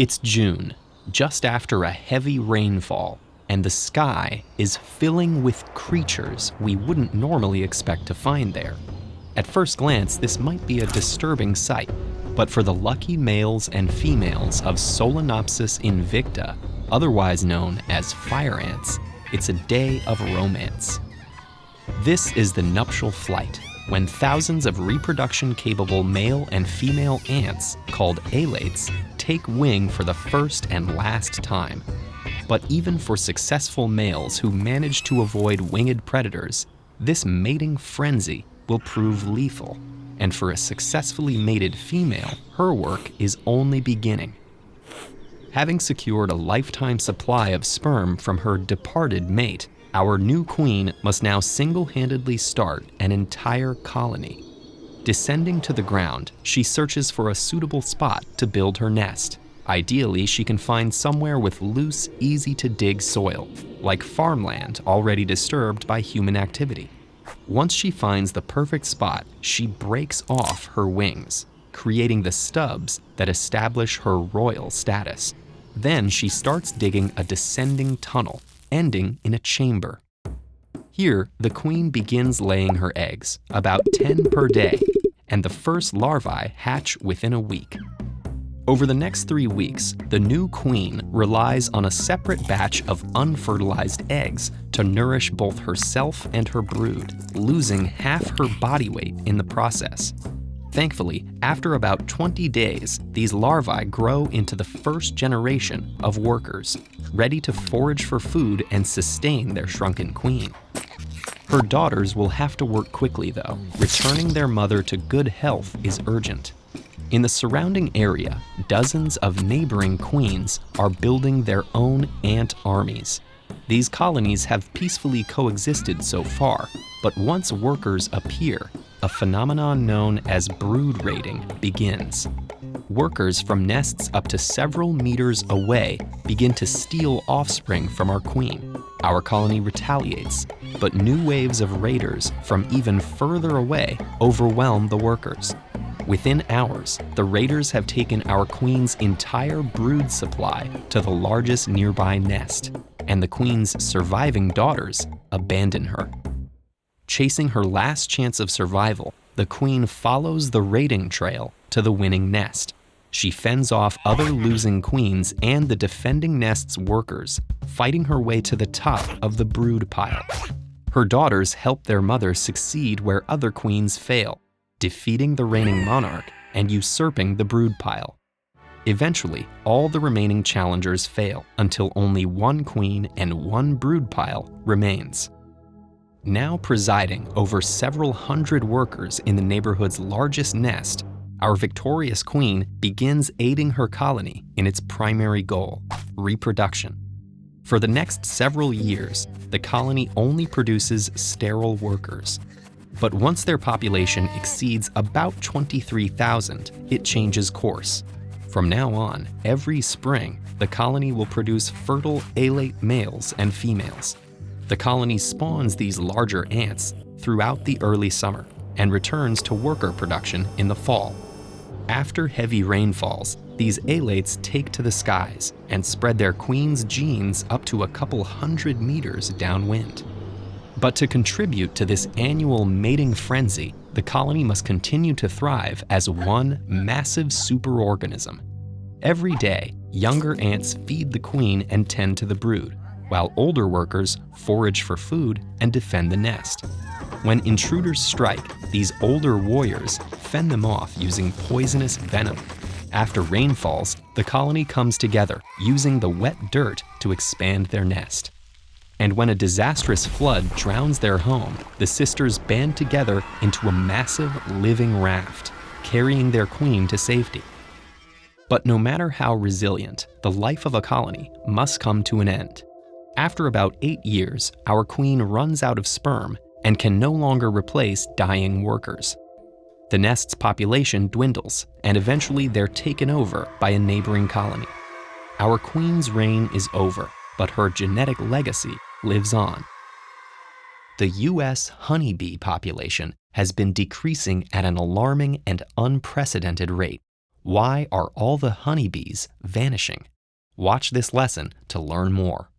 It's June, just after a heavy rainfall, and the sky is filling with creatures we wouldn't normally expect to find there. At first glance, this might be a disturbing sight, but for the lucky males and females of Solenopsis invicta, otherwise known as fire ants, it's a day of romance. This is the nuptial flight, when thousands of reproduction-capable male and female ants, called alates, take wing for the first and last time. But even for successful males who manage to avoid winged predators, this mating frenzy will prove lethal. And for a successfully mated female, her work is only beginning. Having secured a lifetime supply of sperm from her departed mate, our new queen must now single-handedly start an entire colony. Descending to the ground, she searches for a suitable spot to build her nest. Ideally, she can find somewhere with loose, easy-to-dig soil, like farmland already disturbed by human activity. Once she finds the perfect spot, she breaks off her wings, creating the stubs that establish her royal status. Then she starts digging a descending tunnel, ending in a chamber. Here, the queen begins laying her eggs, about 10 per day, and the first larvae hatch within a week. Over the next 3 weeks, the new queen relies on a separate batch of unfertilized eggs to nourish both herself and her brood, losing half her body weight in the process. Thankfully, after about 20 days, these larvae grow into the first generation of workers, ready to forage for food and sustain their shrunken queen. Her daughters will have to work quickly, though. Returning their mother to good health is urgent. In the surrounding area, dozens of neighboring queens are building their own ant armies. These colonies have peacefully coexisted so far, but once workers appear, a phenomenon known as brood raiding begins. Workers from nests up to several meters away begin to steal offspring from our queen. Our colony retaliates, but new waves of raiders from even further away overwhelm the workers. Within hours, the raiders have taken our queen's entire brood supply to the largest nearby nest, and the queen's surviving daughters abandon her. Chasing her last chance of survival, the queen follows the raiding trail to the winning nest. She fends off other losing queens and the defending nest's workers, fighting her way to the top of the brood pile. Her daughters help their mother succeed where other queens fail, defeating the reigning monarch and usurping the brood pile. Eventually, all the remaining challengers fail until only one queen and one brood pile remains. Now presiding over several hundred workers in the neighborhood's largest nest, our victorious queen begins aiding her colony in its primary goal, reproduction. For the next several years, the colony only produces sterile workers. But once their population exceeds about 23,000, it changes course. From now on, every spring, the colony will produce fertile alate males and females. The colony spawns these larger ants throughout the early summer and returns to worker production in the fall. After heavy rainfalls, these alates take to the skies and spread their queen's genes up to a couple hundred meters downwind. But to contribute to this annual mating frenzy, the colony must continue to thrive as one massive superorganism. Every day, younger ants feed the queen and tend to the brood, while older workers forage for food and defend the nest. When intruders strike, these older warriors fend them off using poisonous venom. After rain falls, the colony comes together, using the wet dirt to expand their nest. And when a disastrous flood drowns their home, the sisters band together into a massive living raft, carrying their queen to safety. But no matter how resilient, the life of a colony must come to an end. After about 8 years, our queen runs out of sperm and can no longer replace dying workers. The nest's population dwindles, and eventually they're taken over by a neighboring colony. Our queen's reign is over, but her genetic legacy lives on. The U.S. honeybee population has been decreasing at an alarming and unprecedented rate. Why are all the honeybees vanishing? Watch this lesson to learn more.